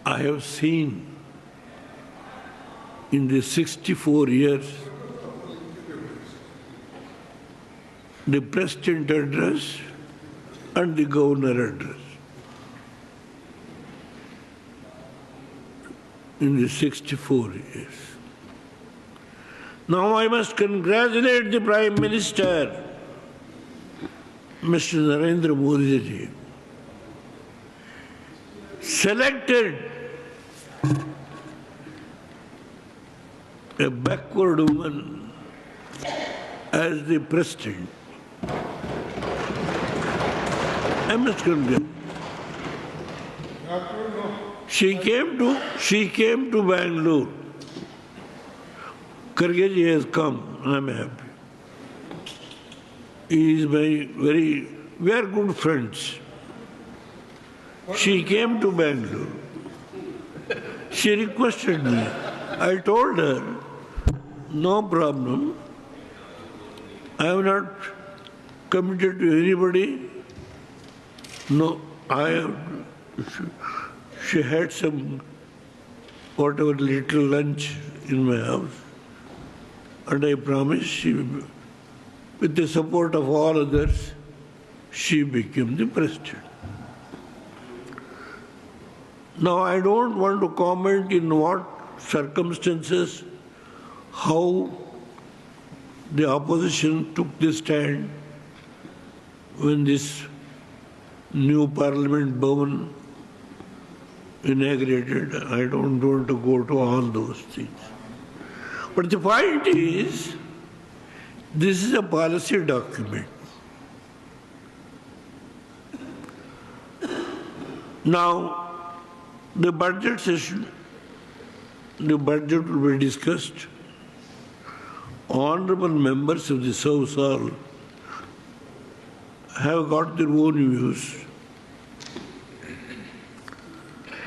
I have seen in the 64 years the President address and the Governor address. In the 64 years. Now I must congratulate the Prime Minister, Mr. Narendra Modi ji, selected a backward woman as the President. I must congratulate. She came to Bangalore. Kharge ji has come. I am happy. He is we are good friends. She came to Bangalore. She requested me. I told her, no problem. I am not committed to anybody. No, she had some whatever little lunch in my house. And I promised with the support of all others, she became the President. Now I don't want to comment in what circumstances, how the opposition took this stand when this new Parliament Bhavan inaugurated. I don't want to go to all those things. But the point is, this is a policy document. Now, the budget session, the budget will be discussed. Honorable members of this House Hall have got their own views.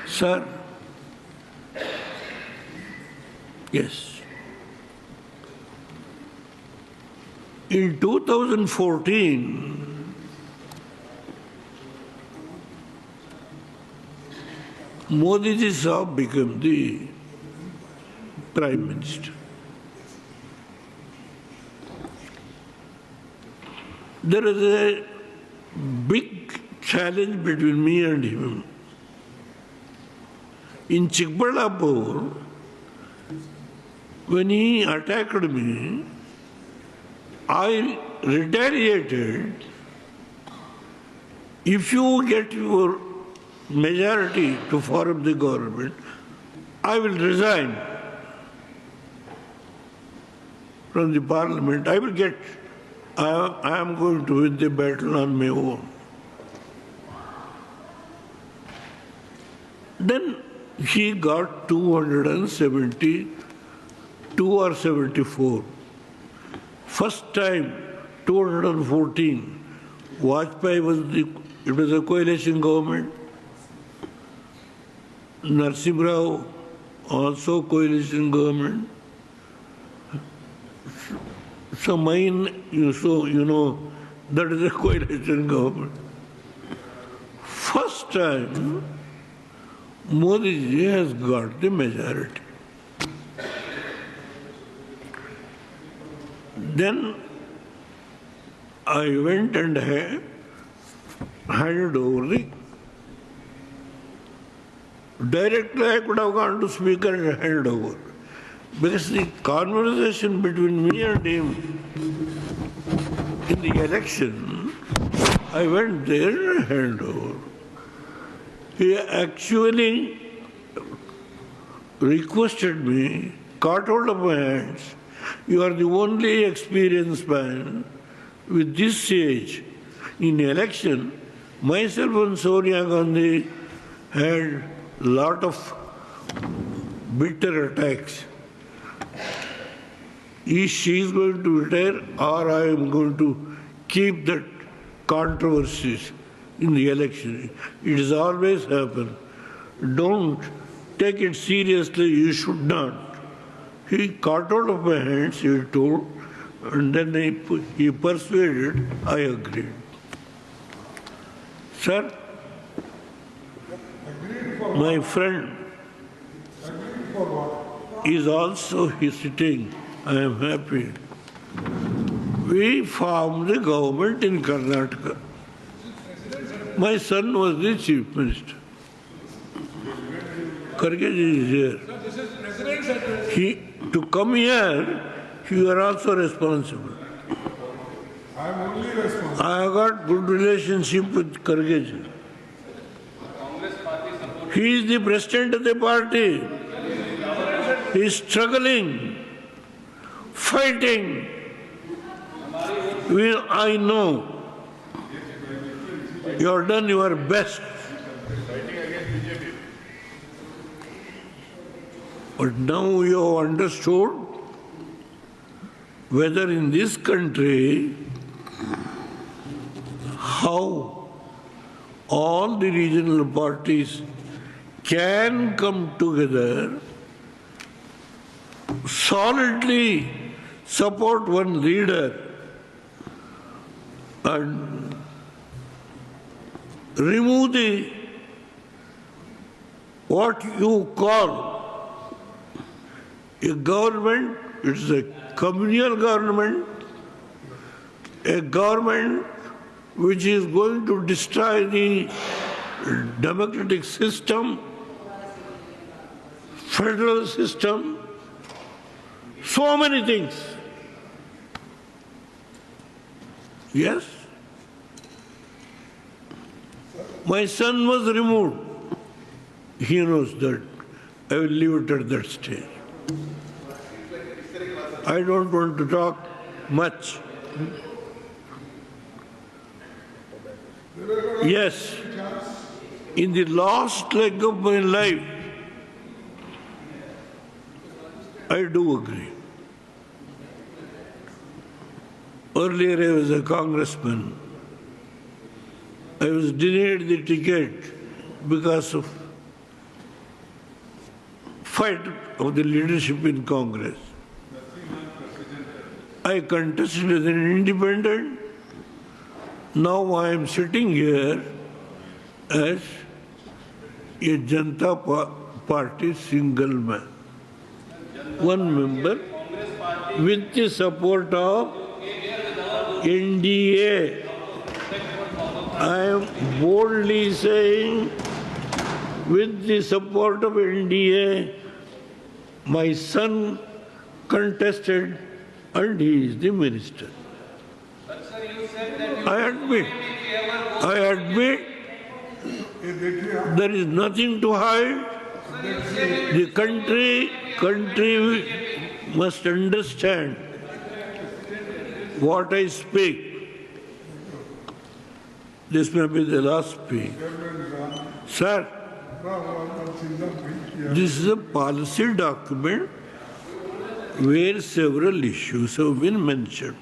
Sir, yes. In 2014, Modi ji Sahab became the Prime Minister. There is a big challenge between me and him. In Chikbalapur, when he attacked me, I retaliated. If you get your majority to form the government, I will resign from the Parliament. I am going to win the battle on my own. Then he got 272 or 74. First time, 214. Vajpayee it was a coalition government. Narasimha Rao, also coalition government. So mine, you know, that is a coalition government. First time, Modi ji has got the majority. Then I went and handed over the. Directly I could have gone to Speaker and handed over. Because the conversation between me and him in the election, I went there and handed over. He actually requested me, caught hold of my hands. You are the only experienced man with this age in election. Myself and Sonia Gandhi had a lot of bitter attacks. She is going to retire or I am going to keep that controversies in the election. It has always happened. Don't take it seriously, you should not. He caught out of my hands, he told, and then he persuaded, I agreed. Sir, my friend for what? is also sitting. I am happy. We formed the government in Karnataka. My son was the chief minister. Kharge ji is here. Sir, this is President's address. To come here, you are also responsible. I am only responsible. I have got good relationship with Kharge ji. He is the president of the party. He is struggling, fighting. I know you have done your best. But now you have understood whether in this country how all the regional parties can come together, solidly support one leader and remove the what you call a government. It's a communal government, a government which is going to destroy the democratic system, federal system, so many things. Yes? My son was removed. He knows that. I will leave it at that stage. I don't want to talk much. Yes, in the last leg of my life, I do agree. Earlier I was a congressman. I was denied the ticket because of fight of the leadership in Congress. I contested as an independent. Now I am sitting here as a Janata Party single man. One member with the support of NDA. I am boldly saying, with the support of NDA, my son contested and he is the minister. I admit, there is nothing to hide. The country must understand what I speak. This may be the last speech. Sir, this is a policy document where several issues have been mentioned.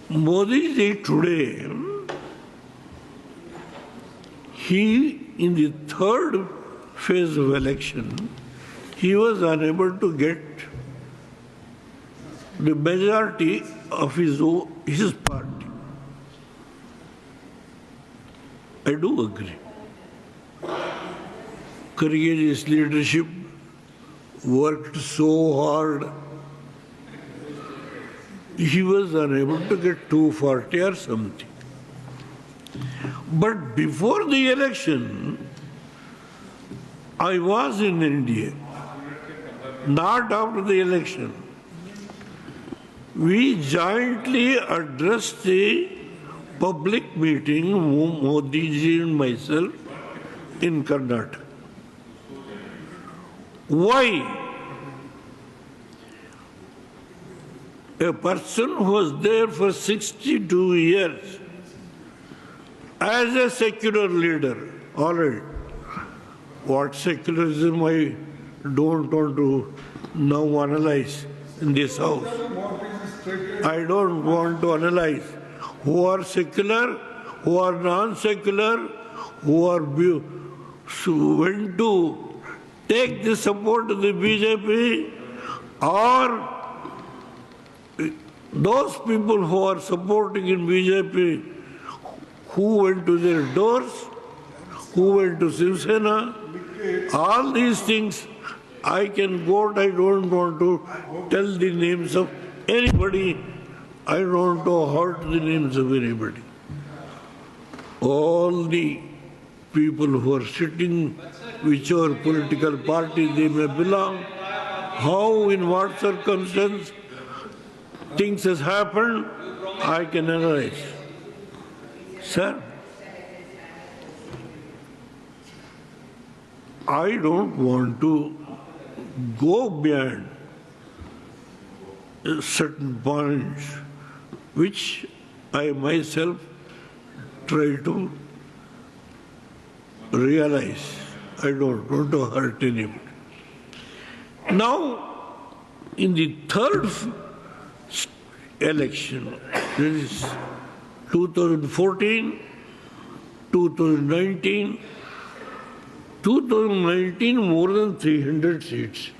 Modi ji today, in the third phase of election, he was unable to get the majority of his party. I do agree. Kharge's leadership worked so hard. He was unable to get 240 or something. But before the election, I was in India, not after the election. We jointly addressed the public meeting, Modi ji and myself, in Karnataka. Why? A person who was there for 62 years as a secular leader, all right. What secularism I don't want to now analyze in this house. I don't want to analyze who are secular, who are non-secular, who are went to take the support of the BJP, or those people who are supporting in BJP, who went to their doors, who went to Shiv Sena, All these things I can quote. I don't want to tell the names of anybody. I don't want to hurt the names of anybody. All the people who are sitting, whichever political party they may belong, how, in what circumstance things has happened, I can analyze. Sir, I don't want to go beyond certain points which I myself try to realize. I don't want to hurt anybody. Now, in the third election, that is 2014, 2019, 2019 more than 300 seats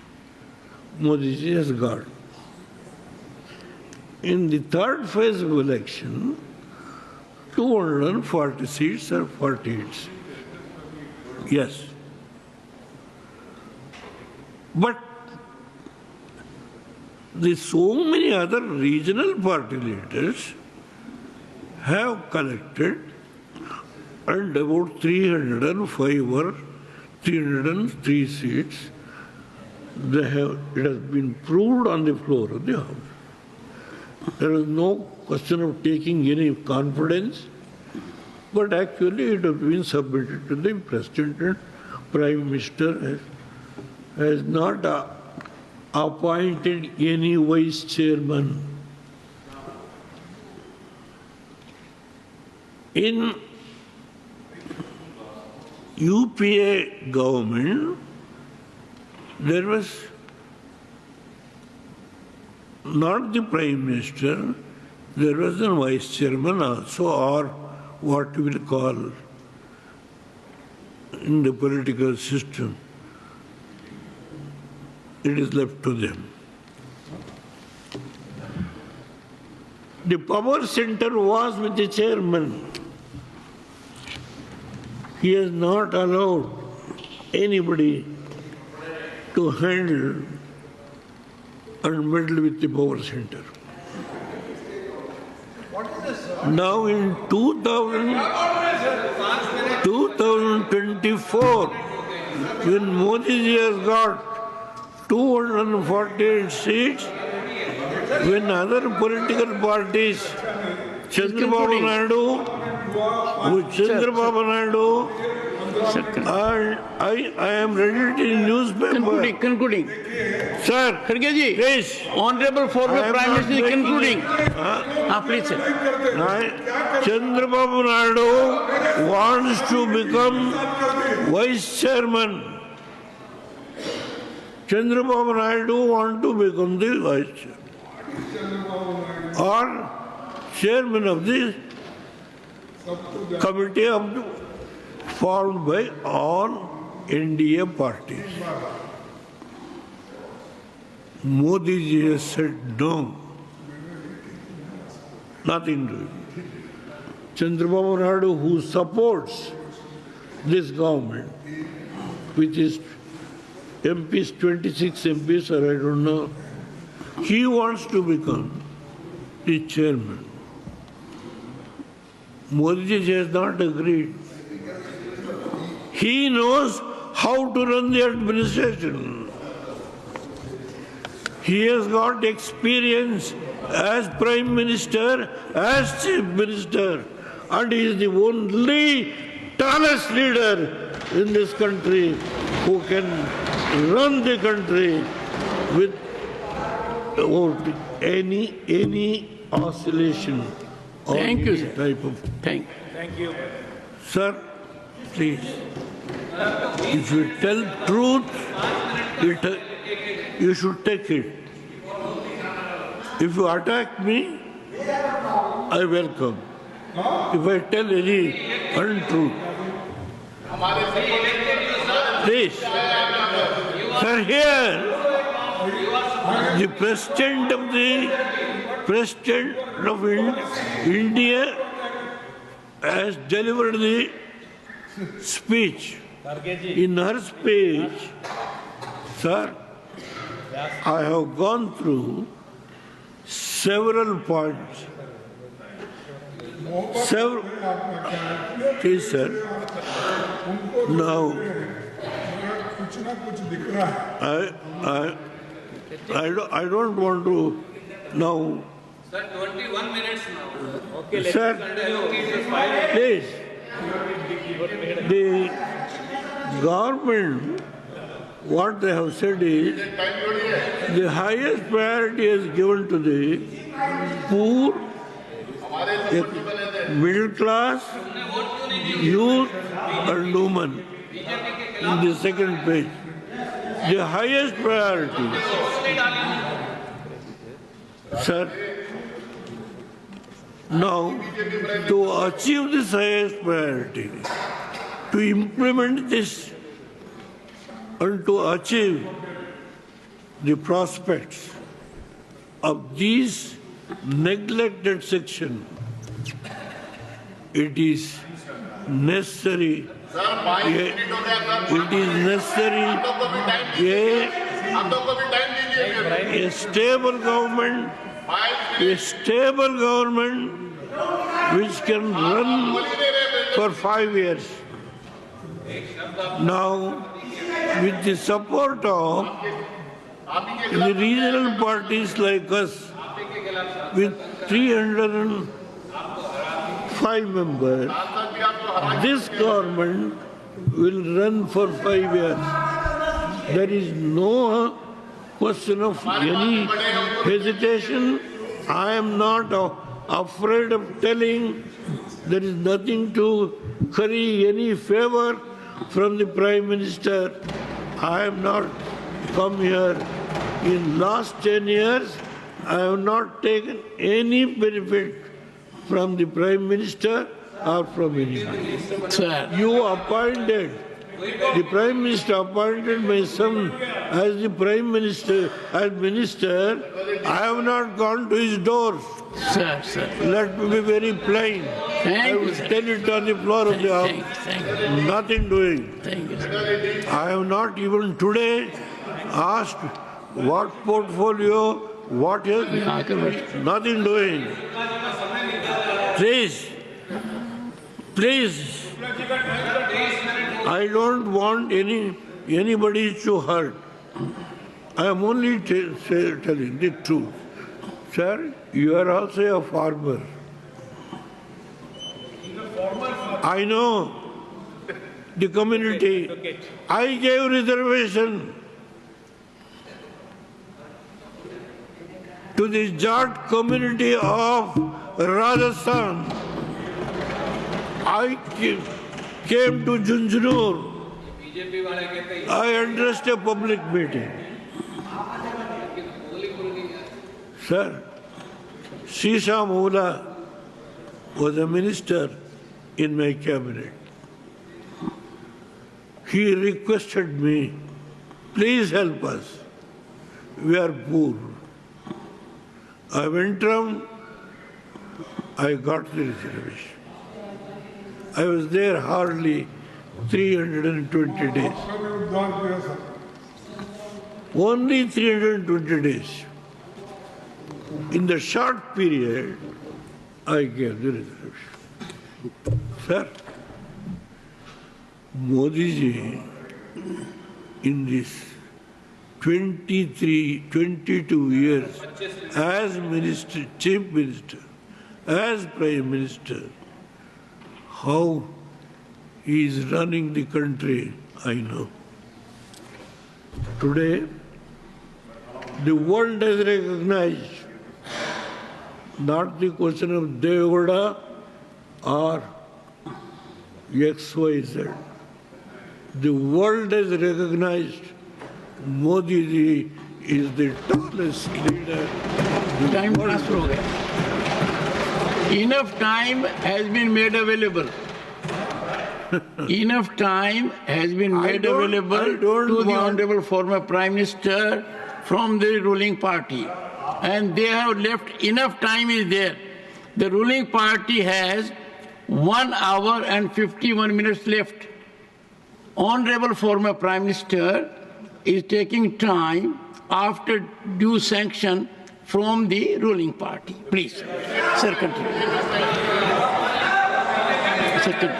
Modi ji has got. In the third phase of election, 240 seats or 48 seats. Yes. But so many other regional party leaders have collected, and about 305 or 303 seats, it has been proved on the floor of the House. There is no question of taking any confidence, but actually it has been submitted to the President, and Prime Minister has not appointed any vice chairman. In UPA government, there was not the Prime Minister, there was a Vice Chairman also, or what we will call in the political system. It is left to them. The power center was with the chairman. He has not allowed anybody to handle and meddle with the power center. Now in 2024, when Modi ji has got 248 seats, when other political parties, Chandrababu Naidu, and I am reading in newspaper. Concluding. Sir, Kharge ji, please. Honorable former Prime Minister, concluding. Please, sir. Chandrababu Naidu wants to become Vice Chairman. Chandrababu Naidu wants to become the Vice Chairman or Chairman of the committee formed by all NDA parties. Modi ji has said no, nothing to it. Chandrababu Naidu, who supports this government, which is MPs, 26 MPs, or I don't know, he wants to become the chairman. Modi ji has not agreed. He knows how to run the administration. He has got experience as Prime Minister, as Chief Minister, and he is the only tallest leader in this country who can run the country without any oscillation or Thank you, any sir. type of. Thank you. Sir, please, if you tell truth, you should take it. If you attack me, I welcome. If I tell any untruth, please. Sir, here, the President of India has delivered the speech In her speech, sir, I have gone through several points. Several. Please, sir. Now, कुछ ना कुछ दिख रहा है। I don't want to now. Sir, 21 minutes now. Sir, please. The government, what they have said is, the highest priority is given to the poor, middle class, youth and women. In the second page. The highest priority. Sir, now to achieve this highest priority, to implement this and to achieve the prospects of these neglected section, it is necessary. It is necessary a stable government, which can run for 5 years. Now, with the support of the regional parties like us, with 305 members, this government will run for 5 years. There is no question of any hesitation. I am not afraid of telling. There is nothing to curry any favor from the Prime Minister. I have not come here in last 10 years. I have not taken any benefit from the Prime Minister or from anybody. Sir, You appointed, the Prime Minister appointed my son as the Prime Minister, as Minister. I have not gone to his door. sir. Let me be very plain. Thank I you, will sir. tell it on the floor of the Thank House. you. Nothing doing. Thank you, sir. I have not even today asked what portfolio, what is, nothing doing. Please, I don't want anybody to hurt. I am only telling the truth. Sir, you are also a farmer. I know the community. I gave reservation to the Jat community of Rajasthan. I came to Junjunur. I addressed a public meeting. Sir, Shisha Mola was a minister in my cabinet. He requested me, please help us. We are poor. I went around, I got the reservation. I was there hardly 320 days. Only 320 days. In the short period, I gave the reservation. Sir, Modi ji, in this 22 years as minister, chief minister, as prime minister, how he is running the country, I know. Today, the world has recognized not the question of Devagowda or XYZ. The world has recognized Modi ji is the tallest leader. Time transfer हो गया. Enough time has been made available. Enough time has been made available to the Honorable former Prime Minister from the ruling party. And they have left enough time is there. The ruling party has 1 hour and 51 minutes left. Honorable former Prime Minister is taking time after due sanction from the ruling party. Please, sir, continue. Sir, continue.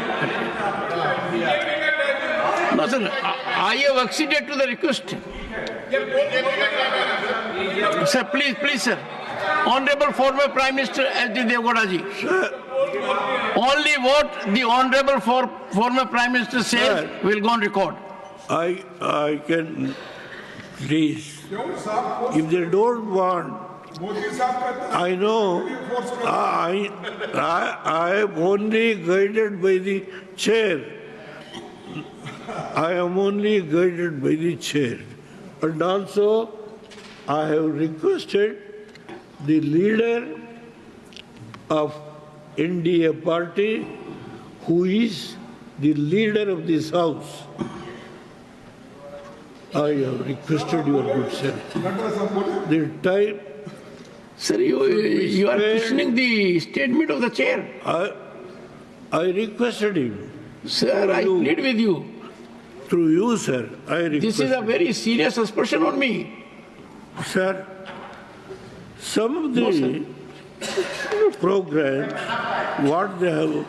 No, sir, I have acceded to the request. Sir, please, sir. Honorable former Prime Minister S.D. Devgowda ji. Only what the honorable former Prime Minister says will go on record. I can, please, if they don't want, Modi साहब कहते हैं I know, I am only guided by the chair. I am only guided by the chair. And also, I have requested the leader of India party, who is the leader of this house. I have requested your good self. The time Sir, you are questioning the statement of the chair. I requested him. Sir, I plead with you. Through you, sir, I requested. This is a very serious aspersion on me. Sir, some of the No, programs, what they have,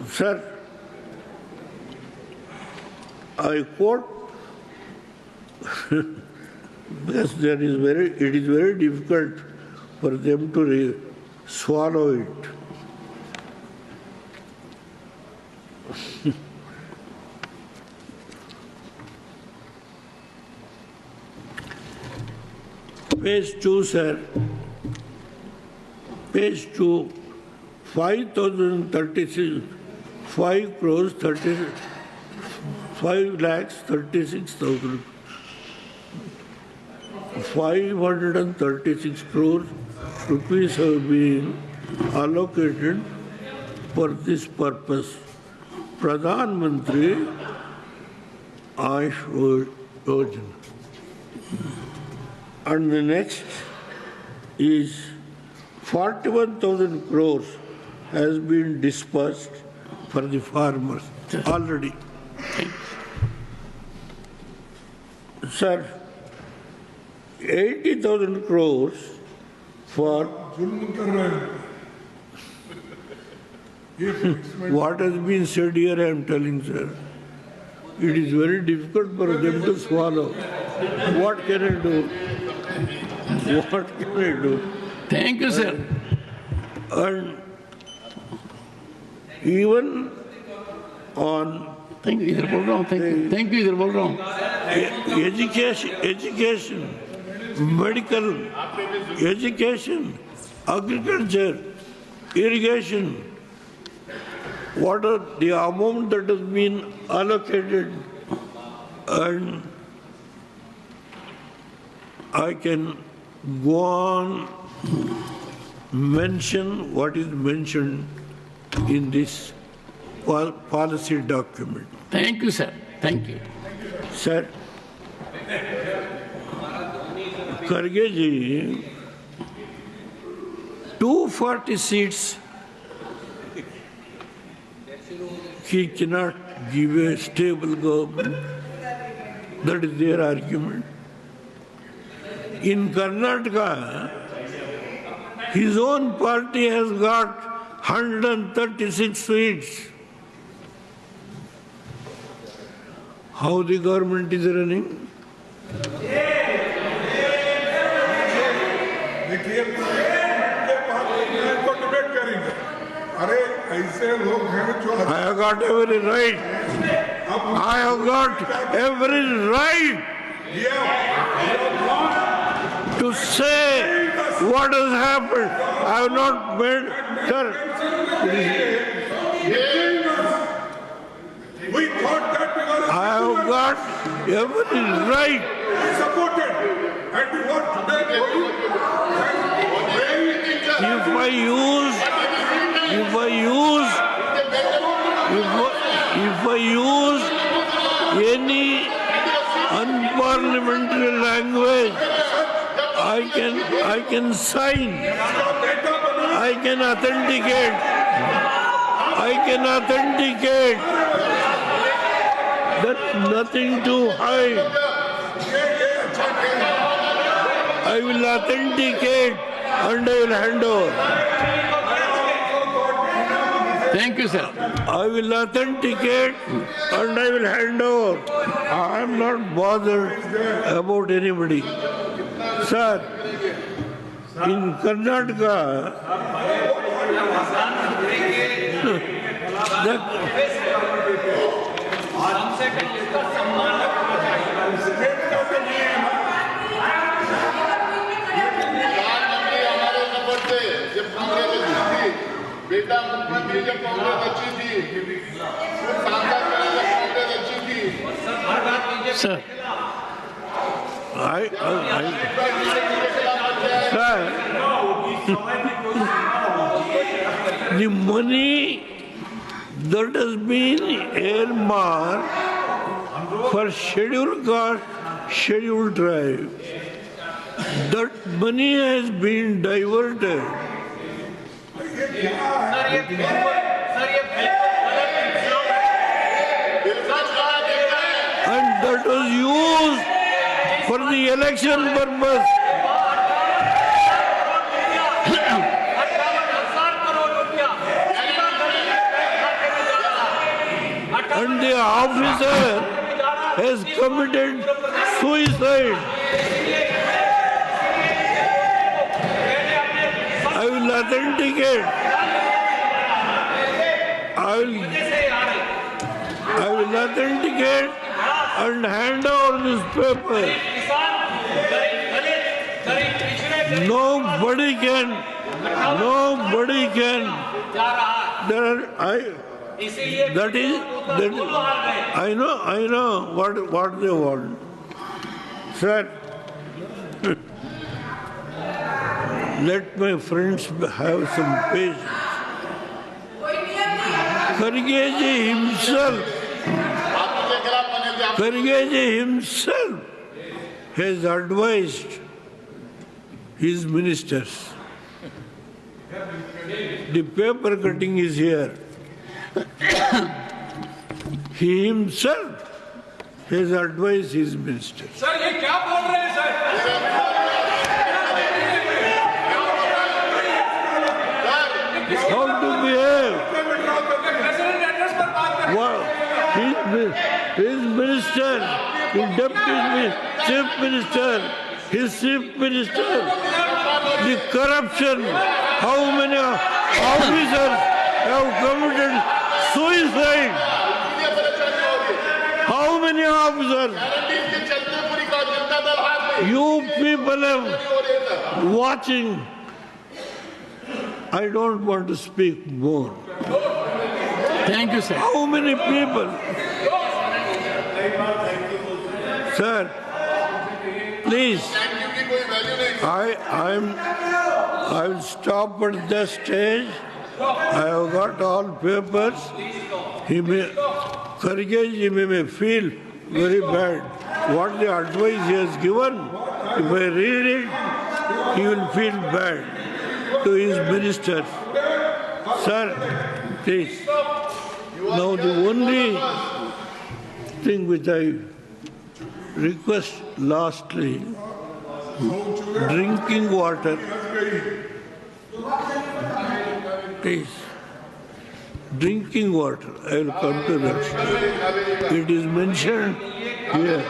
sir, I quote, because it is very difficult for them to swallow it. Page 2, sir. Page 2, 5,036, 5 crores 5 lakhs 36,000. 536 crores rupees have been allocated for this purpose. Pradhan Mantri Ayush Yojana. And the next is 41,000 crores has been dispersed for the farmers already. Sir, 80,000 crores for जुल्म कर रहे हैं ये what has been said here, I am telling, sir. It is very difficult for them to swallow. What can I do? What can I do? Thank you, sir. And even on Thank you, इधर बोल रहा हूँ. Thank you, इधर बोल रहा हूँ. education, medical, education, agriculture, irrigation, what are the amount that has been allocated, and I can go on mention what is mentioned in this policy document. Thank you, sir. Thank you. Sir, Karge ji, 240 seats, he cannot give a stable government. That is their argument. In Karnataka, his own party has got 136 seats. How the government is running? देखिए तो debate करेंगे अरे ऐसे लोग हैं जो I have got every right. I have got every right to say what has happened. I have not made, sir. we thought that because I have got every right. we supported and we want today If I use any unparliamentary language, I can sign, I can authenticate, I I can authenticate. There's nothing to hide. I will authenticate and I will hand over. Thank you, sir. I will authenticate and I will hand over. I am not bothered about anybody. Sir, in Karnataka, बेटा मुख्यमंत्री जब कांग्रेस अच्छी थी, सांसद कांग्रेस अच्छी थी। Sir. Sir, the money that has been earmarked for scheduled caste, scheduled tribe, that money has been diverted. And that was used for the election purpose. And the officer has committed suicide. I will authenticate. I will authenticate and hand over this paper. Nobody can. That is, I know what they want. Sir, let my friends have some patience. Kharge himself has advised his ministers. The paper cutting is here. He himself has advised his ministers. Sir ये क्या बोल रहे हैं sir? How to behave? President address पर बात कर Wow. His minister, his deputy chief minister, his chief minister, the corruption, how many officers have committed suicide? How many officers? You people are watching. I don't want to speak more. Thank you, sir. How many people? Sir, please. I will stop at this stage. I have got all papers. Kharge may feel very bad. What the advice he has given, if I read it, he will feel bad to his ministers. Sir, please. Now the only thing which I request lastly, drinking water. Please. Drinking water. I will come to that. It is mentioned here.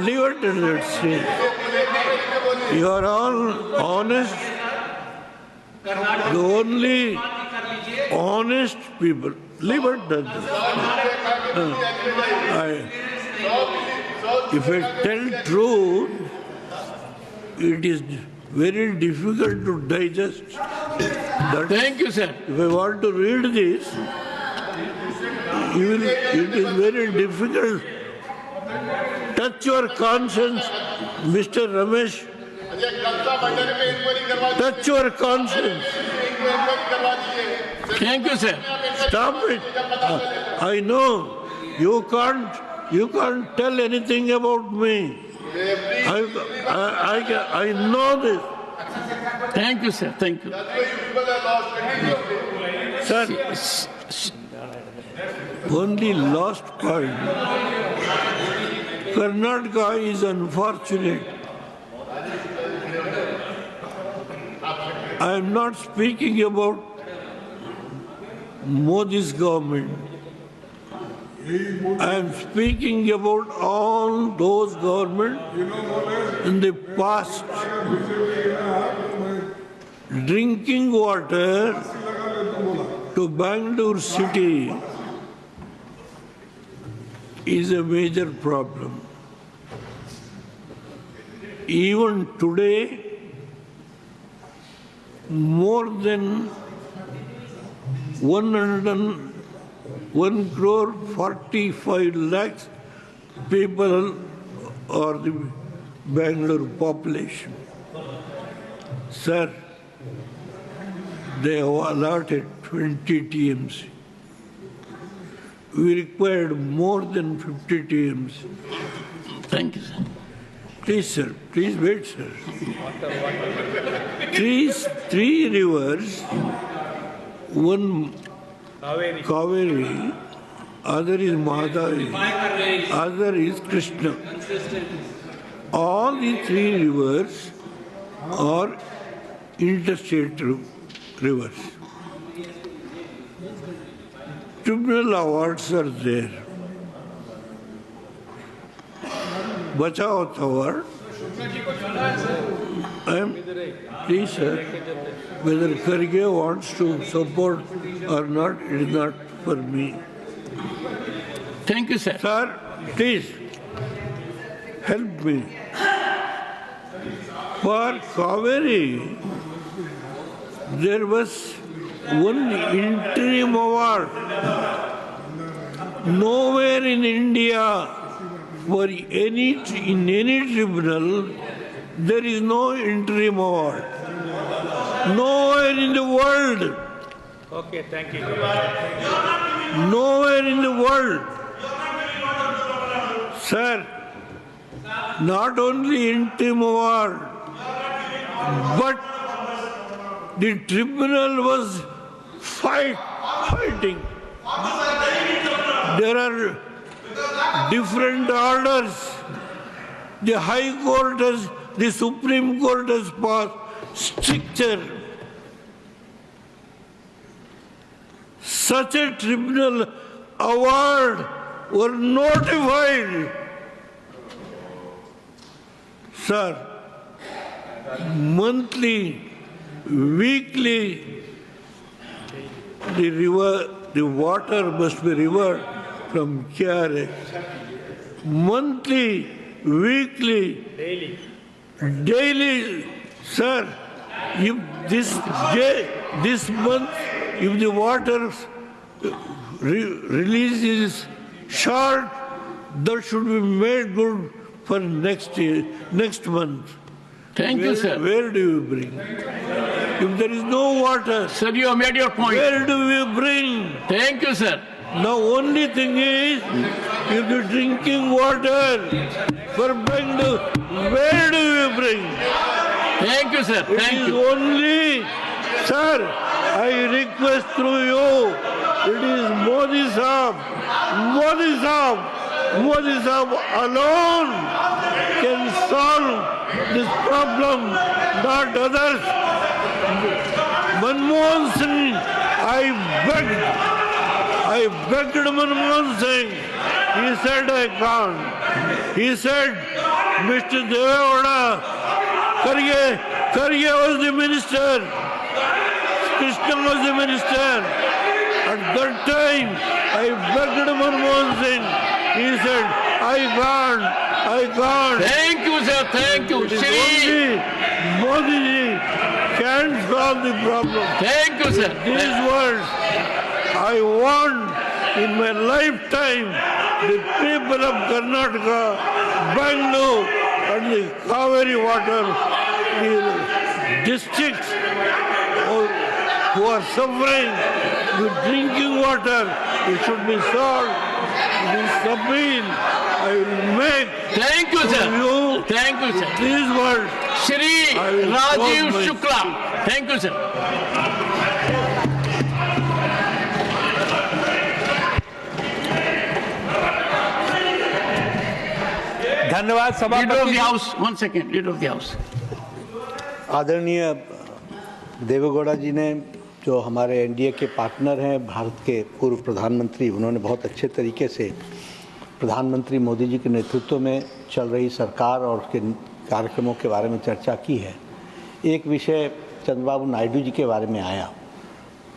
Leave it at that stage. You are all honest. The only honest people. Leave it at that. If I tell truth, it is very difficult to digest. Thank you, sir. If I want to read this, it is very difficult. Touch your conscience, Mr. Ramesh. Touch your conscience. Thank you, sir. Stop it. I know you can't tell anything about me. I know this. Thank you, sir. Thank you. people have lost 20 Sir, only last point. Karnataka is unfortunate. I am not speaking about Modi's government. I am speaking about all those governments in the past. Drinking water to Bangalore city is a major problem. Even today, more than 1 crore 45 lakhs people are the Bangalore population. Sir, they have allotted 20 TMC. We required more than 50 TMC. Thank you, sir. Please, sir, please wait, sir. Three rivers, one Kaveri, other is Mahadavi, other is Krishna. All the three rivers are interstate rivers. Tribunal awards are there. Bachaot award. Please, sir, whether Kharge wants to support or not, it is not for me. Thank you, sir. Sir, please, help me. For Kaveri, there was one interim award. Nowhere in India, in any tribunal, there is no interim award. Nowhere in the world. Okay, thank you. Nowhere in the world. Sir, not only interim award, but the tribunal was fighting. There are different orders. The High Court has, the Supreme Court has passed stricter. Such a tribunal award were notified. Sir, monthly, weekly, the water must be reversed from KRA. Monthly, weekly, daily. Sir, if this month, if the water release is short, that should be made good for next month. Thank you, sir. Where do you bring? If there is no water, Sir, you have made your point. where do we bring? Thank you, sir. Now only thing is, if the drinking water for Bangalore, where do we bring? Thank you, sir. It Thank is you. only, sir, I request through you, it is Modi Sahab alone can solve this problem, not others. Manmohan Singh, I begged Manmohan Singh. He said, I can't. He said, Mr. Devegowda, Kharge was the minister. Krishna was the minister. At that time, I begged Manmohan Singh. He said, I can't. Thank you, sir. Thank you. It is Shri. only Modi can solve the problem. Thank you, sir. These words, I want in my lifetime the people of Karnataka, Bangalore, and the Kaveri water districts who are suffering with drinking water, it should be solved. This appeal I will make Thank you, to sir. you Thank you, sir. these words. Shri I will Rajiv close my Shukla. Thank you, sir. धन्यवाद Leader of the सभापति। House. 1 second. Leader of the House. आदरणीय देवेगौड़ा जी ने, जो हमारे NDA के partner हैं, भारत के पूर्व प्रधानमंत्री, उन्होंने बहुत अच्छे तरीके से प्रधानमंत्री मोदी जी के नेतृत्व में चल रही सरकार और उसके कार्यक्रमों के बारे में चर्चा की है। एक विषय चंद्रबाबू नायडू जी के बारे में आया।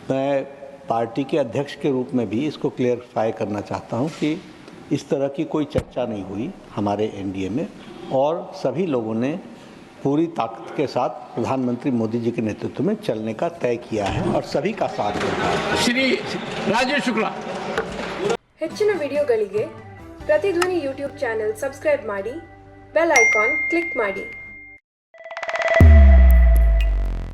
मैं पार्टी के अध्यक्ष के रूप में भी इसको क्लियरफाई करना चाहता हूं कि इस तरह की कोई चर्चा नहीं हुई हमारे एनडीए में, और सभी लोगों ने पूरी ताकत के साथ प्रधानमंत्री मोदी जी के नेतृत्व में चलने का तय किया है और सभी का साथ देना है। Shri Rajiv Shukla. ಹೆಚ್ಚಿನ ವಿಡಿಯೋಗಳಿಗೆ ಪ್ರತಿಧ್ವನಿ ಯೂಟ್ಯೂಬ್ ಚಾನೆಲ್ ಸಬ್ಸ್ಕ್ರೈಬ್ ಮಾಡಿ, ಬೆಲ್ ಐಕಾನ್ ಕ್ಲಿಕ್ ಮಾಡಿ.